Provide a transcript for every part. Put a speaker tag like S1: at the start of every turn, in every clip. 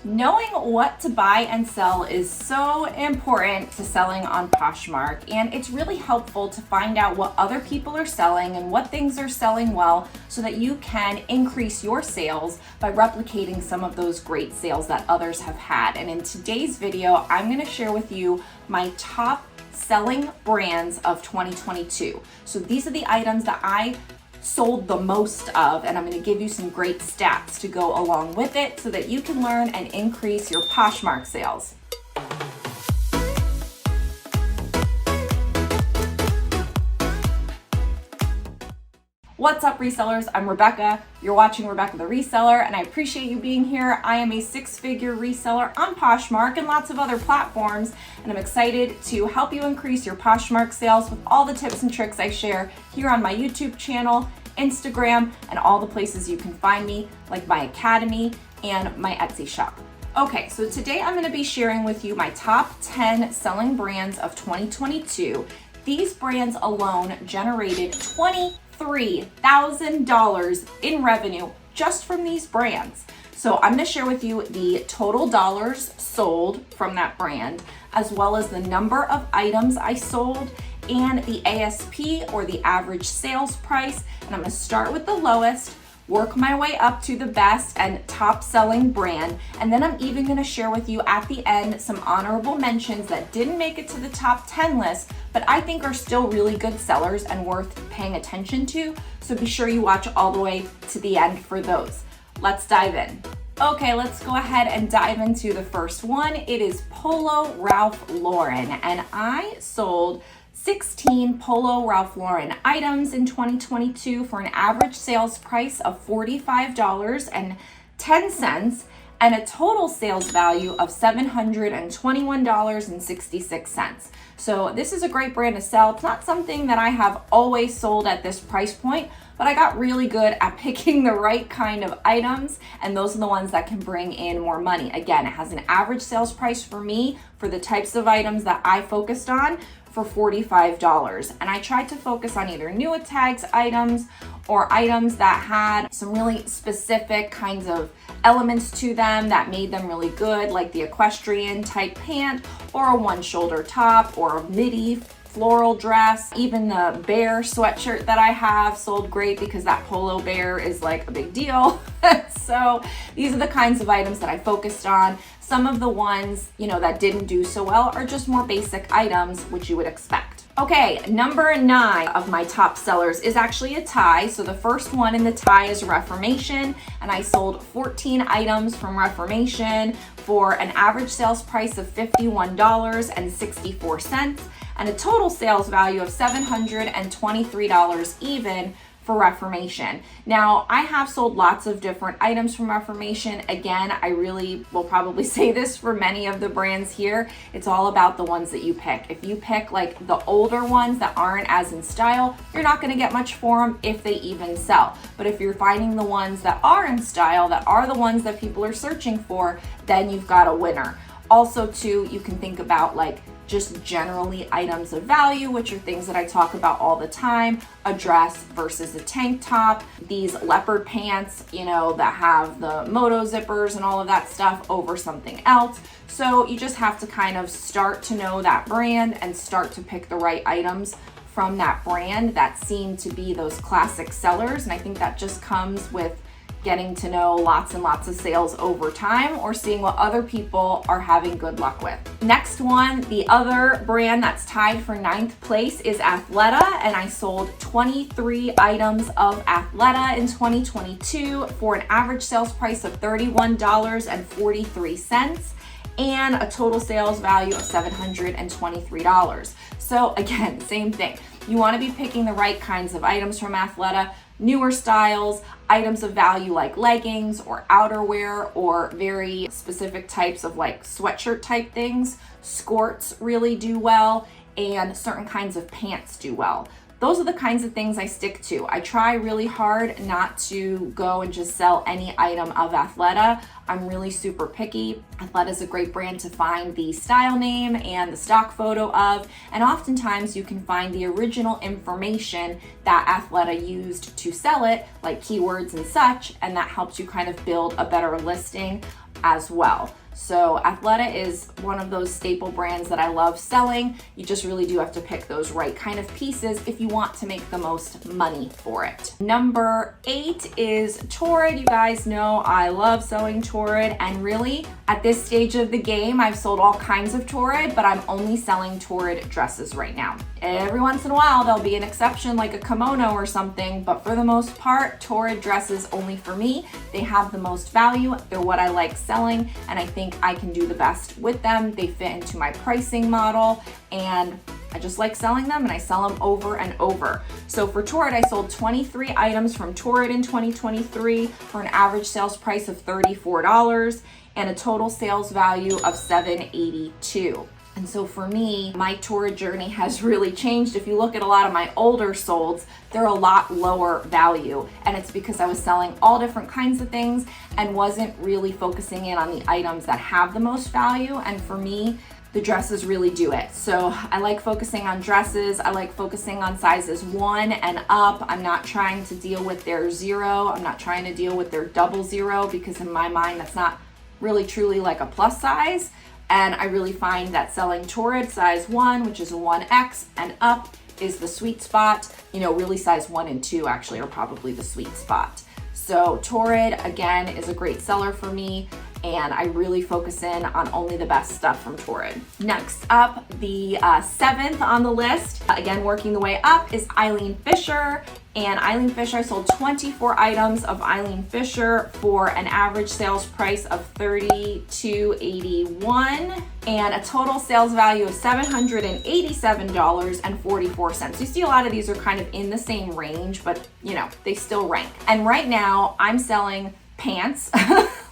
S1: Knowing what to buy and sell is so important to selling on Poshmark, and it's really helpful to find out what other people are selling and what things are selling well so that you can increase your sales by replicating some of those great sales that others have had. And in today's video, I'm going to share with you my top selling brands of 2022. So these are the items that I sold the most of, and I'm going to give you some great stats to go along with it so that you can learn and increase your Poshmark sales. What's up, resellers? I'm Rebecca. You're watching Rebecca the Reseller, and I appreciate you being here. I am a six-figure reseller on Poshmark and lots of other platforms, and I'm excited to help you increase your Poshmark sales with all the tips and tricks I share here on my YouTube channel, Instagram, and all the places you can find me, like my academy and my Etsy shop. Okay, so today I'm going to be sharing with you my top 10 selling brands of 2022. These brands alone generated $23,000 in revenue just from these brands. So I'm going to share with you the total dollars sold from that brand, as well as the number of items I sold and the ASP, or the average sales price. And I'm going to start with the lowest, work my way up to the best and top selling brand. And then I'm even going to share with you at the end some honorable mentions that didn't make it to the top 10 list, but I think are still really good sellers and worth paying attention to. So be sure you watch all the way to the end for those. Let's dive in. Okay, let's go ahead and dive into the first one. It is Polo Ralph Lauren, and I sold 16 Polo Ralph Lauren items in 2022 for an average sales price of $45.10 and a total sales value of $721.66. So this is a great brand to sell. It's not something that I have always sold at this price point, but I got really good at picking the right kind of items, and those are the ones that can bring in more money. Again, it has an average sales price for me for the types of items that I focused on for $45. And I tried to focus on either new tags items or items that had some really specific kinds of elements to them that made them really good, like the equestrian type pant or a one shoulder top or a midi floral dress. Even the bear sweatshirt that I have sold great because that polo bear is like a big deal. So these are the kinds of items that I focused on. Some of the ones, that didn't do so well are just more basic items, which you would expect. Okay, number 9 of my top sellers is actually a tie. So the first one in the tie is Reformation, and I sold 14 items from Reformation for an average sales price of $51.64 and a total sales value of $723 even for Reformation. Now, I have sold lots of different items from Reformation. Again, I really will probably say this for many of the brands here. It's all about the ones that you pick. If you pick like the older ones that aren't as in style, you're not gonna get much for them if they even sell. But if you're finding the ones that are in style, that are the ones that people are searching for, then you've got a winner. Also too, you can think about like just generally items of value, which are things that I talk about all the time, a dress versus a tank top, these leopard pants, that have the moto zippers and all of that stuff over something else. So you just have to kind of start to know that brand and start to pick the right items from that brand that seem to be those classic sellers. And I think that just comes with getting to know lots and lots of sales over time or seeing what other people are having good luck with. Next one, the other brand that's tied for 9th place is Athleta, and I sold 23 items of Athleta in 2022 for an average sales price of $31.43 and a total sales value of $723. So again, same thing. You want to be picking the right kinds of items from Athleta, newer styles, items of value like leggings or outerwear or very specific types of like sweatshirt type things. Skirts really do well, and certain kinds of pants do well. Those are the kinds of things I stick to. I try really hard not to go and just sell any item of Athleta. I'm really super picky. Athleta is a great brand to find the style name and the stock photo of, and oftentimes you can find the original information that Athleta used to sell it, like keywords and such, and that helps you kind of build a better listing as well. So Athleta is one of those staple brands that I love selling. You just really do have to pick those right kind of pieces if you want to make the most money for it. Number 8 is Torrid. You guys know I love selling Torrid, and really at this stage of the game, I've sold all kinds of Torrid, but I'm only selling Torrid dresses right now. Every once in a while, there'll be an exception like a kimono or something, but for the most part, Torrid dresses only for me. They have the most value. They're what I like selling, and I think I can do the best with them. They fit into my pricing model, and I just like selling them, and I sell them over and over. So for Torrid, I sold 23 items from Torrid in 2023 for an average sales price of $34 and a total sales value of $782. And so for me, my Torrid journey has really changed. If you look at a lot of my older solds, they're a lot lower value. And it's because I was selling all different kinds of things and wasn't really focusing in on the items that have the most value. And for me, the dresses really do it. So I like focusing on dresses. I like focusing on sizes 1 and up. I'm not trying to deal with their 0. I'm not trying to deal with their 00 because in my mind, that's not really truly like a plus size. And I really find that selling Torrid size 1, which is a 1X and up, is the sweet spot. You know, really size 1 and 2 actually are probably the sweet spot. So Torrid, again, is a great seller for me, and I really focus in on only the best stuff from Torrid. Next up, the 7th on the list, again, working the way up, is Eileen Fisher. And Eileen Fisher, I sold 24 items of Eileen Fisher for an average sales price of $32.81 and a total sales value of $787.44. You see a lot of these are kind of in the same range, but you know, they still rank. And right now I'm selling pants,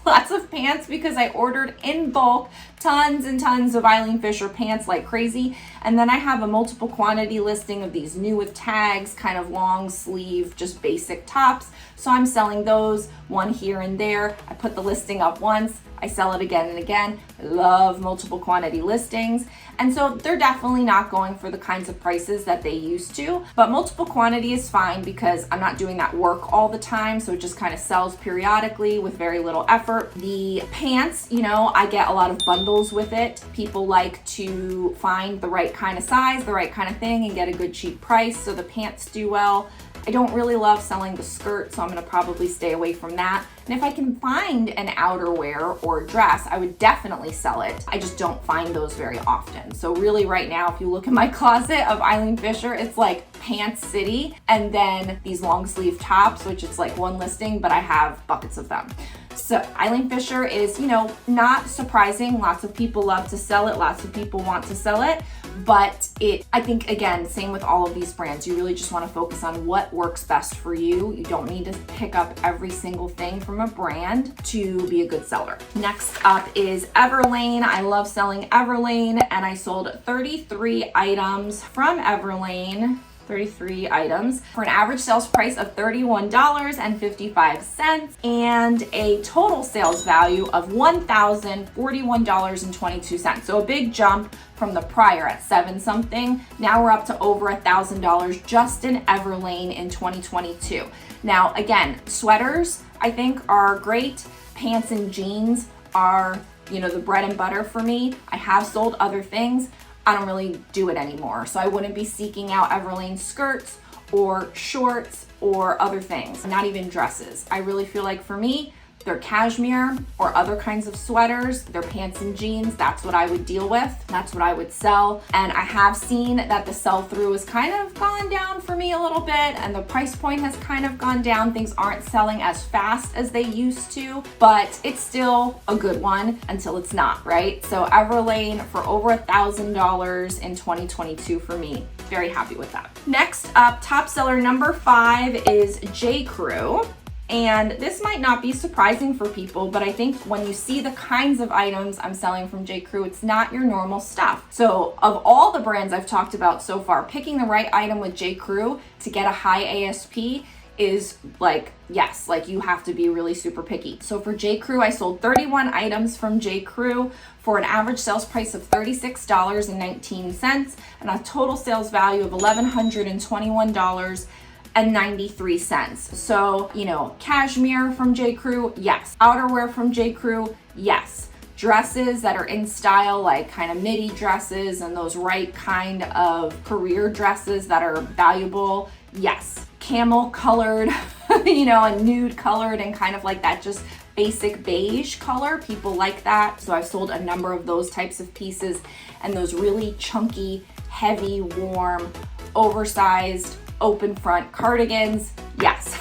S1: lots of pants, because I ordered in bulk tons and tons of Eileen Fisher pants like crazy. And then I have a multiple quantity listing of these new with tags, kind of long sleeve, just basic tops. So I'm selling those, one here and there. I put the listing up once, I sell it again and again. I love multiple quantity listings. And so they're definitely not going for the kinds of prices that they used to, but multiple quantity is fine because I'm not doing that work all the time. So it just kind of sells periodically with very little effort. The pants, you know, I get a lot of bundles with it. People like to find the right kind of size, the right kind of thing, and get a good cheap price. So the pants do well. I don't really love selling the skirt, so I'm gonna probably stay away from that. And if I can find an outerwear or dress, I would definitely sell it. I just don't find those very often. So really right now, if you look in my closet of Eileen Fisher, it's like pants city, and then these long sleeve tops, which it's like one listing, but I have buckets of them. So Eileen Fisher is, you know, not surprising. Lots of people love to sell it. Lots of people want to sell it. But I think, again, same with all of these brands. You really just want to focus on what works best for you. You don't need to pick up every single thing from a brand to be a good seller. Next up is Everlane. I love selling Everlane, and I sold 33 items from Everlane. 33 items for an average sales price of $31.55 and a total sales value of $1,041.22. So a big jump from the prior at 7 something. Now we're up to over $1,000 just in Everlane in 2022. Now, again, sweaters I think are great. Pants and jeans are, you know, the bread and butter for me. I have sold other things. I don't really do it anymore. So I wouldn't be seeking out Everlane skirts or shorts or other things, not even dresses. I really feel like for me, they're cashmere or other kinds of sweaters, they're pants and jeans. That's what I would deal with. That's what I would sell. And I have seen that the sell-through has kind of gone down for me a little bit, and the price point has kind of gone down. Things aren't selling as fast as they used to, but it's still a good one until it's not, right? So Everlane for over $1,000 in 2022 for me. Very happy with that. Next up, top seller number 5 is J.Crew. And this might not be surprising for people, but I think when you see the kinds of items I'm selling from J.Crew, it's not your normal stuff. So of all the brands I've talked about so far, picking the right item with J.Crew to get a high ASP is like, yes, like you have to be really super picky. So for J.Crew, I sold 31 items from J.Crew for an average sales price of $36.19 and a total sales value of $1,121. So, cashmere from J.Crew, yes. Outerwear from J.Crew, yes. Dresses that are in style, like kind of midi dresses and those right kind of career dresses that are valuable, yes. Camel colored, and nude colored and kind of like that just basic beige color. People like that. So I've sold a number of those types of pieces, and those really chunky, heavy, warm, oversized, open front cardigans, yes.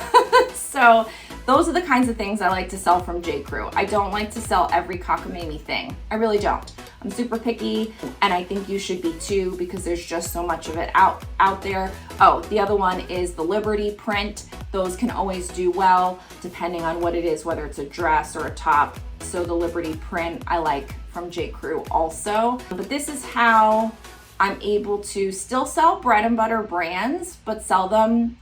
S1: So those are the kinds of things I like to sell from J.Crew. I don't like to sell every cockamamie thing. I really don't. I'm super picky, and I think you should be too, because there's just so much of it out there. Oh, the other one is the Liberty print. Those can always do well depending on what it is, whether it's a dress or a top. So the Liberty print I like from J.Crew also. But this is how I'm able to still sell bread and butter brands, but sell them,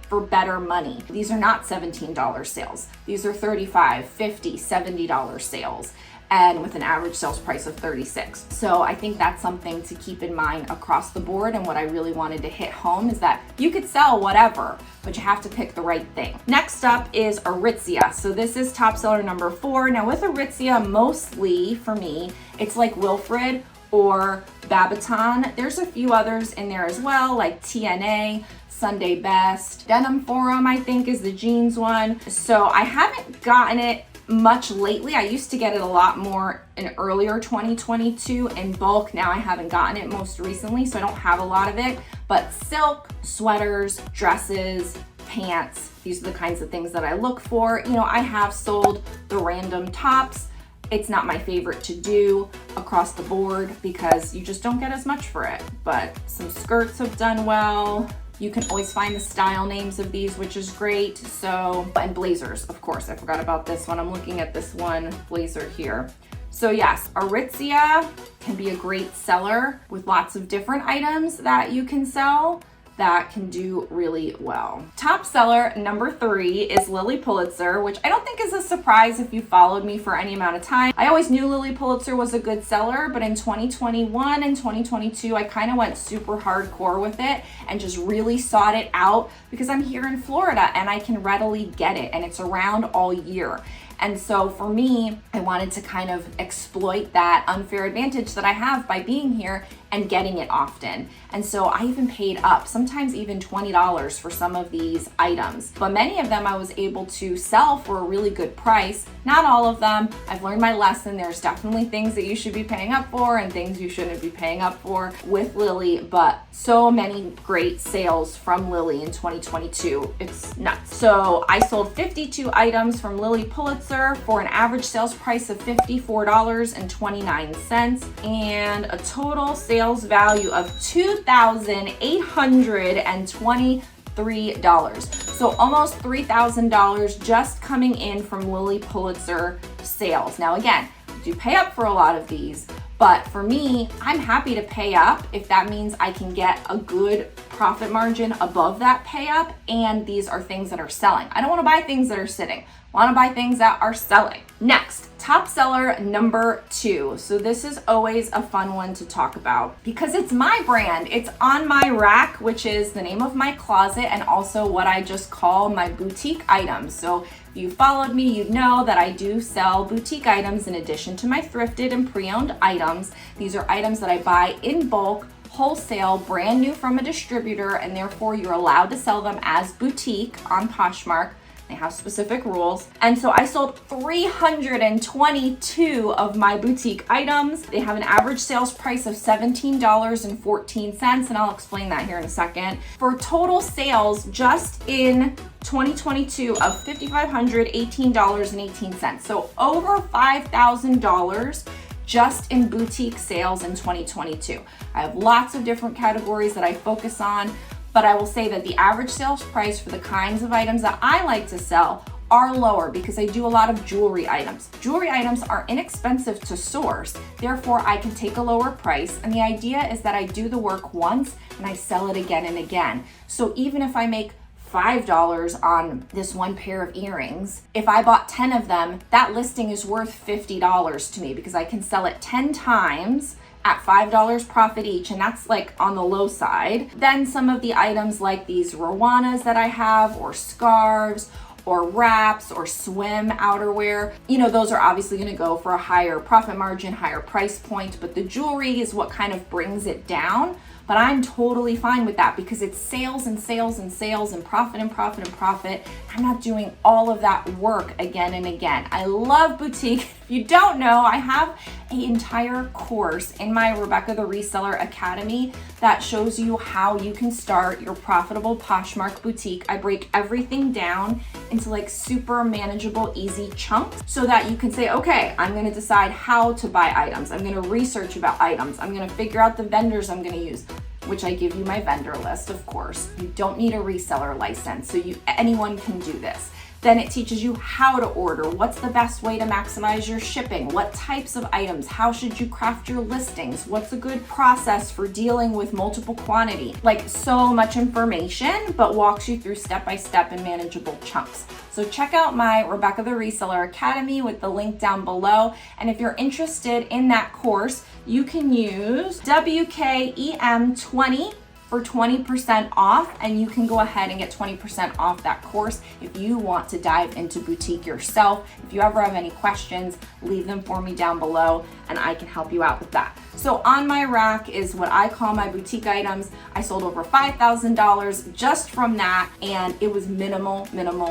S1: for better money. These are not $17 sales. These are $35, $50, $70 sales, and with an average sales price of $36. So I think that's something to keep in mind across the board. And what I really wanted to hit home is that you could sell whatever, but you have to pick the right thing. Next up is Aritzia. So this is top seller number 4. Now with Aritzia, mostly for me, it's like Wilfred or Babaton. There's a few others in there as well, like TNA, Sunday Best. Denim Forum, I think, is the jeans one. So I haven't gotten it much lately. I used to get it a lot more in earlier 2022 in bulk. Now I haven't gotten it most recently, so I don't have a lot of it. But silk, sweaters, dresses, pants, these are the kinds of things that I look for. I have sold the random tops. It's not my favorite to do across the board because you just don't get as much for it. But some skirts have done well. You can always find the style names of these, which is great. So, and blazers, of course, I forgot about this one. I'm looking at this one blazer here. So yes, Aritzia can be a great seller with lots of different items that you can sell that can do really well. Top seller number 3 is Lilly Pulitzer, which I don't think is a surprise if you followed me for any amount of time. I always knew Lilly Pulitzer was a good seller, but in 2021 and 2022, I kind of went super hardcore with it and just really sought it out because I'm here in Florida and I can readily get it, and it's around all year. And so for me, I wanted to kind of exploit that unfair advantage that I have by being here and getting it often. And so I even paid up, sometimes even $20 for some of these items. But many of them I was able to sell for a really good price. Not all of them. I've learned my lesson. There's definitely things that you should be paying up for and things you shouldn't be paying up for with Lilly, but so many great sales from Lilly in 2022. It's nuts. So I sold 52 items from Lilly Pulitzer for an average sales price of $54.29 and a total sales value of $2,823. So almost $3,000 just coming in from Lilly Pulitzer sales. Now again, you pay up for a lot of these, but for me, I'm happy to pay up if that means I can get a good profit margin above that pay up, and these are things that are selling. I don't want to buy things that are sitting. I want to buy things that are selling. Next, top seller number 2. So this is always a fun one to talk about because it's my brand. It's on my rack, which is the name of my closet and also what I just call my boutique items. So if you followed me, you'd know that I do sell boutique items in addition to my thrifted and pre-owned items. These are items that I buy in bulk, wholesale, brand new from a distributor, and therefore you're allowed to sell them as boutique on Poshmark. They have specific rules. And so I sold 322 of my boutique items. They have an average sales price of $17.14, and I'll explain that here in a second. For total sales just in 2022 of $5,518.18. So over $5,000 just in boutique sales in 2022. I have lots of different categories that I focus on, but I will say that the average sales price for the kinds of items that I like to sell are lower because I do a lot of jewelry items. Jewelry items are inexpensive to source, therefore I can take a lower price, and the idea is that I do the work once and I sell it again and again. So even if I make $5 on this one pair of earrings, if I bought 10 of them, that listing is worth $50 to me because I can sell it 10 times at $5 profit each, and that's like on the low side. Then some of the items like these Rowanas that I have, or scarves, or wraps, or swim outerwear, you know, those are obviously going to go for a higher profit margin, higher price point, but the jewelry is what kind of brings it down. But I'm totally fine with that because it's sales and sales and sales and profit and profit and profit. I'm not doing all of that work again and again. I love boutique. If you don't know, I have an entire course in my Rebecca the Reseller Academy that shows you how you can start your profitable Poshmark boutique. I break everything down into like super manageable, easy chunks so that you can say, okay, I'm going to decide how to buy items. I'm going to research about items. I'm going to figure out the vendors I'm going to use, which I give you my vendor list, of course. You don't need a reseller license, so anyone can do this. Then it teaches you how to order, what's the best way to maximize your shipping, what types of items, how should you craft your listings, what's a good process for dealing with multiple quantity. Like, so much information, but walks you through step-by-step in manageable chunks. So check out my Rebecca the Reseller Academy with the link down below. And if you're interested in that course, you can use WKEM20 for 20% off, and you can go ahead and get 20% off that course if you want to dive into boutique yourself. If you ever have any questions, leave them for me down below and I can help you out with that. So on my rack is what I call my boutique items. I sold over $5,000 just from that, and it was minimal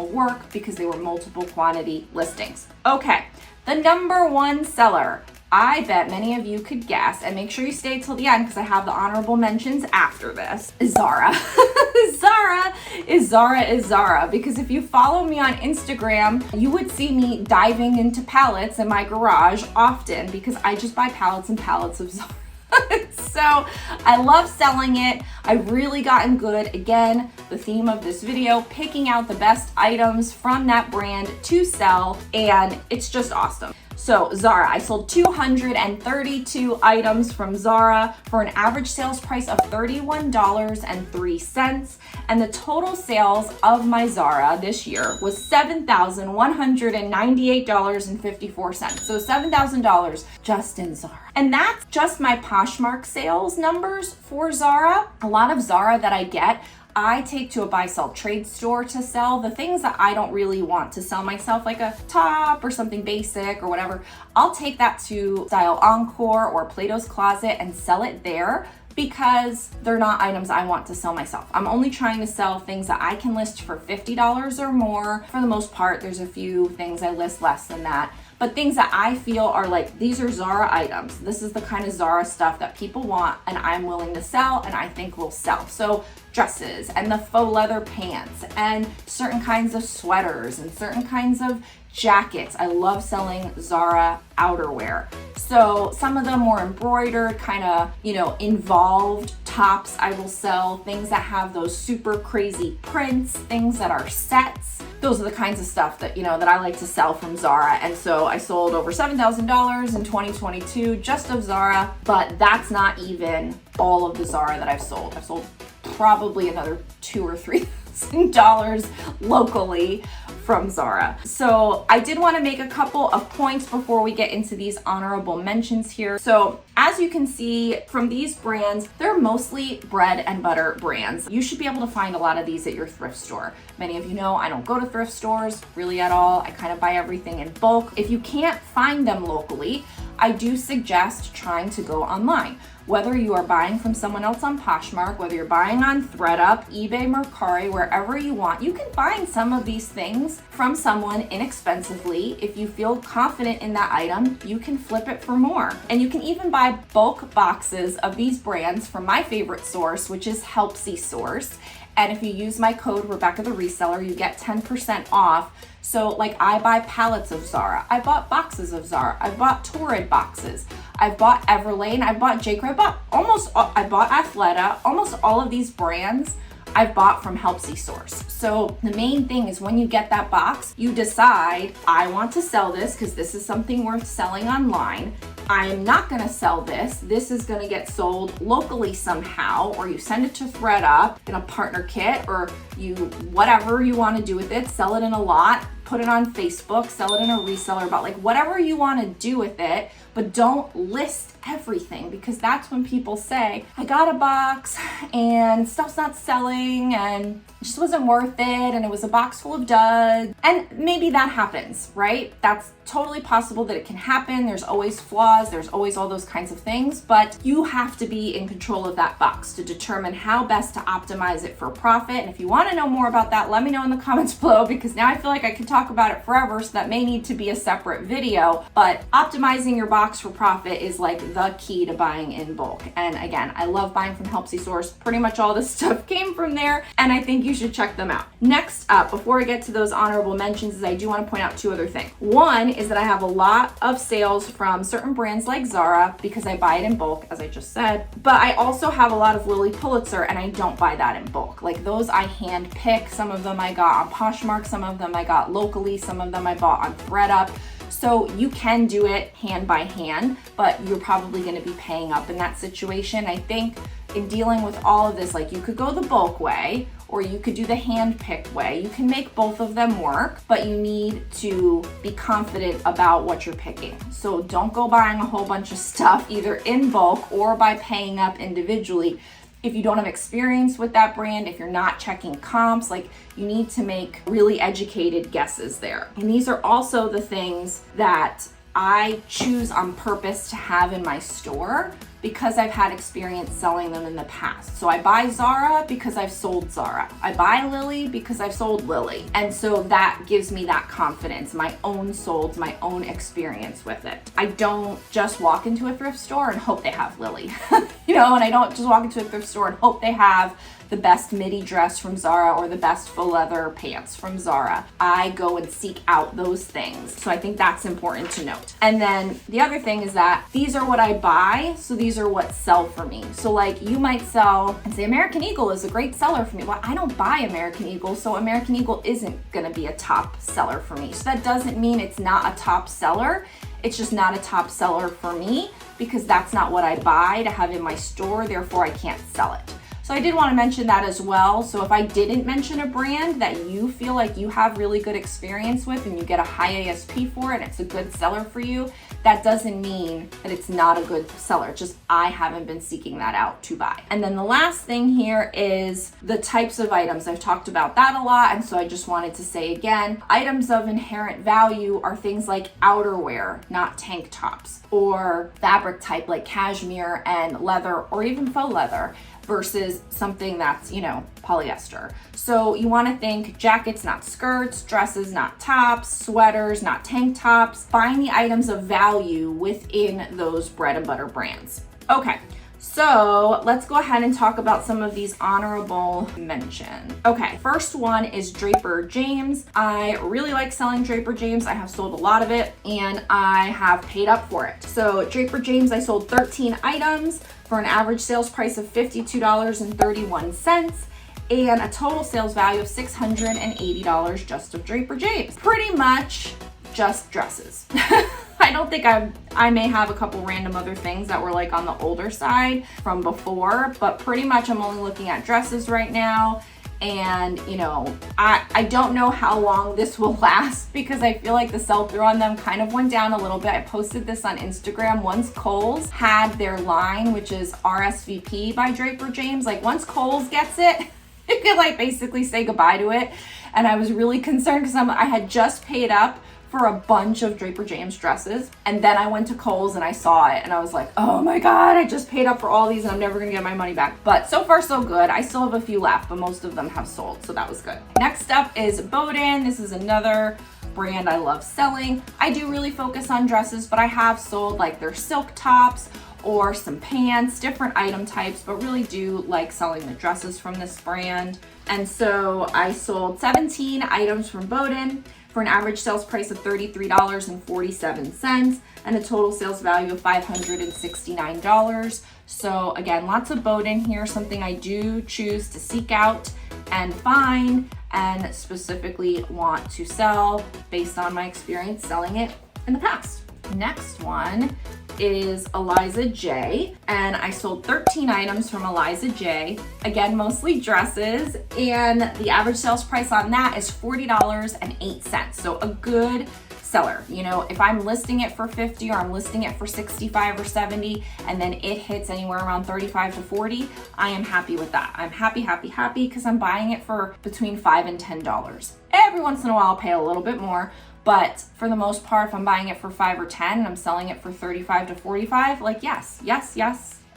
S1: work because they were multiple quantity listings. Okay, the number one seller, I bet many of you could guess, and make sure you stay till the end because I have the honorable mentions after this, is Zara. Zara is Zara, because if you follow me on Instagram, you would see me diving into pallets in my garage often because I just buy pallets and pallets of Zara. So I love selling it. I've really gotten good. Again, the theme of this video, picking out the best items from that brand to sell, and it's just awesome. So Zara, I sold 232 items from Zara for an average sales price of $31.03. And the total sales of my Zara this year was $7,198.54. So $7,000 just in Zara. And that's just my Poshmark sales numbers for Zara. A lot of Zara that I get, I take to a buy sell trade store to sell the things that I don't really want to sell myself, like a top or something basic or whatever. I'll take that to Style Encore or Plato's Closet and sell it there because they're not items I want to sell myself. I'm only trying to sell things that I can list for $50 or more. For the most part, there's a few things I list less than that. But things that I feel are like, these are Zara items. This is the kind of Zara stuff that people want and I'm willing to sell and I think will sell. So dresses and the faux leather pants and certain kinds of sweaters and certain kinds of jackets. I love selling Zara outerwear. So some of the more embroidered, kind of, involved tops I will sell, things that have those super crazy prints, things that are sets. Those are the kinds of stuff that, that I like to sell from Zara. And so I sold over $7,000 in 2022 just of Zara, but that's not even all of the Zara that I've sold. I've sold probably another $2,000 or $3,000 locally from Zara. So I did want to make a couple of points before we get into these honorable mentions here. So as you can see from these brands, they're mostly bread and butter brands. You should be able to find a lot of these at your thrift store. Many of you know I don't go to thrift stores really at all. I kind of buy everything in bulk. If you can't find them locally, I do suggest trying to go online. Whether you are buying from someone else on Poshmark, whether you're buying on ThredUp, eBay, Mercari, wherever you want, you can find some of these things from someone inexpensively. If you feel confident in that item, you can flip it for more. And you can even buy bulk boxes of these brands from my favorite source, which is Helpsy Source. And if you use my code Rebecca the Reseller, you get 10% off. So like I buy pallets of Zara, I bought boxes of Zara, I bought Torrid boxes, I've bought Everlane, I bought J.Crew, I bought Athleta, almost all of these brands I've bought from Helpsy Source. So the main thing is when you get that box, you decide, I want to sell this because this is something worth selling online. I am not gonna sell this. This is gonna get sold locally somehow, or you send it to ThredUp in a partner kit, or whatever you wanna do with it, sell it in a lot, put it on Facebook, sell it in a reseller bot, like whatever you wanna do with it, but don't list everything, because that's when people say, I got a box and stuff's not selling and it just wasn't worth it and it was a box full of duds. And maybe that happens, right? That's totally possible that it can happen. There's always flaws, there's always all those kinds of things, but you have to be in control of that box to determine how best to optimize it for profit. And if you want to know more about that, let me know in the comments below, because now I feel like I could talk about it forever, so that may need to be a separate video. But optimizing your box for profit is like the key to buying in bulk. And again, I love buying from Helpsy Source. Pretty much all this stuff came from there, and I think you should check them out. Next up, before I get to those honorable mentions, is I do want to point out two other things. One is that I have a lot of sales from certain brands like Zara, because I buy it in bulk, as I just said, but I also have a lot of Lilly Pulitzer, and I don't buy that in bulk. Like those I hand pick. Some of them I got on Poshmark, some of them I got locally, some of them I bought on ThredUp. So you can do it hand by hand, but you're probably going to be paying up in that situation. I think in dealing with all of this, like you could go the bulk way, or you could do the hand pick way. You can make both of them work, but you need to be confident about what you're picking. So don't go buying a whole bunch of stuff either in bulk or by paying up individually. If you don't have experience with that brand, if you're not checking comps, like you need to make really educated guesses there. And these are also the things that I choose on purpose to have in my store, because I've had experience selling them in the past. So I buy Zara because I've sold Zara. I buy Lilly because I've sold Lilly. And so that gives me that confidence, my own sold, my own experience with it. I don't just walk into a thrift store and hope they have Lilly, and I don't just walk into a thrift store and hope they have the best midi dress from Zara or the best faux leather pants from Zara. I go and seek out those things. So I think that's important to note. And then the other thing is that these are what I buy, so these are what sell for me. So like you might sell and say American Eagle is a great seller for me. Well, I don't buy American Eagle, so American Eagle isn't gonna be a top seller for me. So that doesn't mean it's not a top seller. It's just not a top seller for me, because that's not what I buy to have in my store, therefore I can't sell it. So I did want to mention that as well. So if I didn't mention a brand that you feel like you have really good experience with and you get a high ASP for it and it's a good seller for you, that doesn't mean that it's not a good seller. It's just I haven't been seeking that out to buy. And then the last thing here is the types of items. I've talked about that a lot, and so I just wanted to say again, items of inherent value are things like outerwear, not tank tops, or fabric type like cashmere and leather, or even faux leather, versus something that's, polyester. So you want to think jackets, not skirts, dresses, not tops, sweaters, not tank tops. Find the items of value within those bread and butter brands. Okay. So let's go ahead and talk about some of these honorable mentions. Okay, first one is Draper James. I really like selling Draper James. I have sold a lot of it and I have paid up for it. So Draper James, I sold 13 items for an average sales price of $52.31 and a total sales value of $680 just of Draper James. Pretty much just dresses. I don't think I may have a couple random other things that were like on the older side from before, but pretty much I'm only looking at dresses right now. And I don't know how long this will last, because I feel like the sell-through on them kind of went down a little bit. I posted this on Instagram. Once Kohl's had their line, which is RSVP by Draper James, like once Kohl's gets it, you could like basically say goodbye to it. And I was really concerned because I had just paid up for a bunch of Draper James dresses, and then I went to Kohl's and I saw it and I was like, oh my god, I just paid up for all these and I'm never gonna get my money back. But so far so good. I still have a few left, but most of them have sold, so that was good. Next up is Boden. This is another brand I love selling. I do really focus on dresses, but I have sold like their silk tops or some pants, different item types, but really do like selling the dresses from this brand. And so I sold 17 items from Boden for an average sales price of $33.47 and a total sales value of $569. So again, lots of Boden here, something I do choose to seek out and find and specifically want to sell based on my experience selling it in the past. Next one is Eliza J, and I sold 13 items from Eliza J, again mostly dresses, and the average sales price on that is $40.08, so a good seller. You know, if I'm listing it for 50 or I'm listing it for 65 or 70, and then it hits anywhere around 35 to 40, I am happy with that. I'm happy because I'm buying it for between $5 and $10. Every once in a while I'll pay a little bit more, but for the most part, if I'm buying it for 5 or 10 and I'm selling it for 35 to 45, like yes,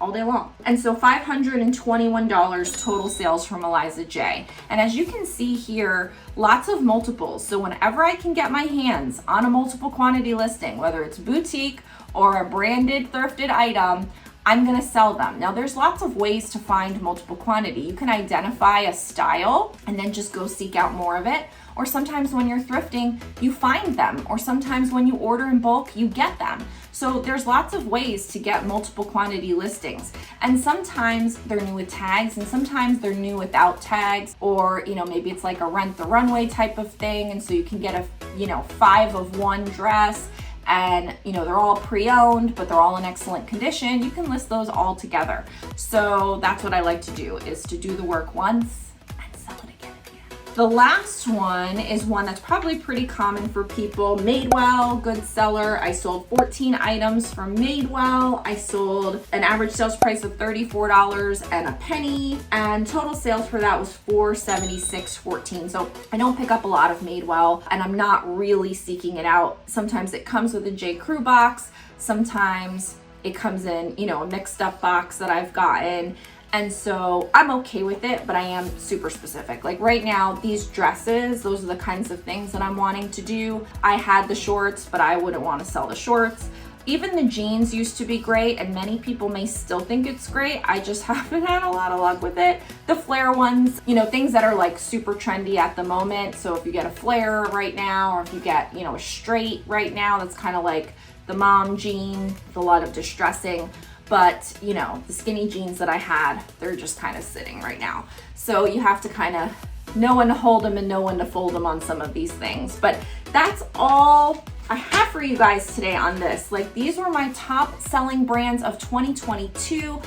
S1: all day long. And so $521 total sales from Eliza J. And as you can see here, lots of multiples. So whenever I can get my hands on a multiple quantity listing, whether it's boutique or a branded thrifted item, I'm gonna sell them. Now there's lots of ways to find multiple quantity. You can identify a style and then just go seek out more of it. Or sometimes when you're thrifting, you find them. Or sometimes when you order in bulk, you get them. So there's lots of ways to get multiple quantity listings. And sometimes they're new with tags and sometimes they're new without tags, or, you know, maybe it's like a rent the runway type of thing. And so you can get a, you know, 5 of one dress, and you know, they're all pre-owned, but they're all in excellent condition. You can list those all together. So that's what I like to do, is to do the work once and sell it again. The last one is one that's probably pretty common for people. Madewell, good seller. I sold 14 items from Madewell. I sold an average sales price of $34 and a penny, and total sales for that was $476.14. So I don't pick up a lot of Madewell, and I'm not really seeking it out. Sometimes it comes with a J.Crew box. Sometimes it comes in, you know, a mixed up box that I've gotten. And so I'm okay with it, but I am super specific. Like right now, these dresses, those are the kinds of things that I'm wanting to do. I had the shorts, but I wouldn't want to sell the shorts. Even the jeans used to be great, and many people may still think it's great. I just haven't had a lot of luck with it. The flare ones, you know, things that are like super trendy at the moment. So if you get a flare right now, or if you get, you know, a straight right now, that's kind of like the mom jean with a lot of distressing. But, you know, the skinny jeans that I had, they're just kind of sitting right now. So you have to kind of know when to hold them and know when to fold them on some of these things. But that's all I have for you guys today on this. Like, these were my top selling brands of 2022.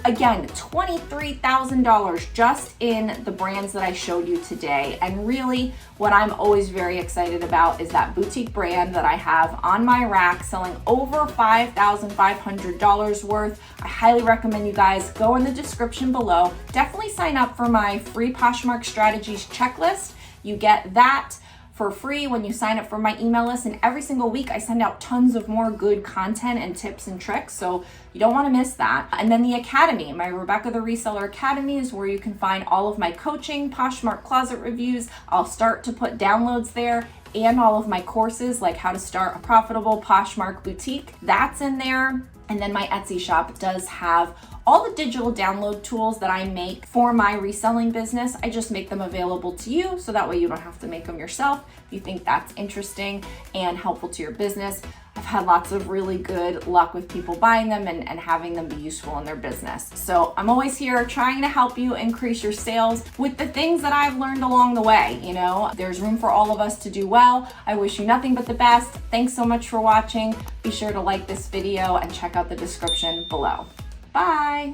S1: Again, $23,000 just in the brands that I showed you today. And really, what I'm always very excited about is that boutique brand that I have on my rack selling over $5,500 worth. I highly recommend you guys go in the description below. Definitely sign up for my free Poshmark strategies checklist. You get that for free when you sign up for my email list, and every single week I send out tons of more good content and tips and tricks, so you don't want to miss that. And then the Academy, my Rebecca the Reseller Academy, is where you can find all of my coaching, Poshmark closet reviews. I'll start to put downloads there, and all of my courses like how to start a profitable Poshmark boutique, that's in there. And then my Etsy shop does have all the digital download tools that I make for my reselling business. I just make them available to you, so that way you don't have to make them yourself if you think that's interesting and helpful to your business. I've had lots of really good luck with people buying them and having them be useful in their business. So I'm always here trying to help you increase your sales with the things that I've learned along the way. You know, there's room for all of us to do well. I wish you nothing but the best. Thanks so much for watching. Be sure to like this video and check out the description below. Bye.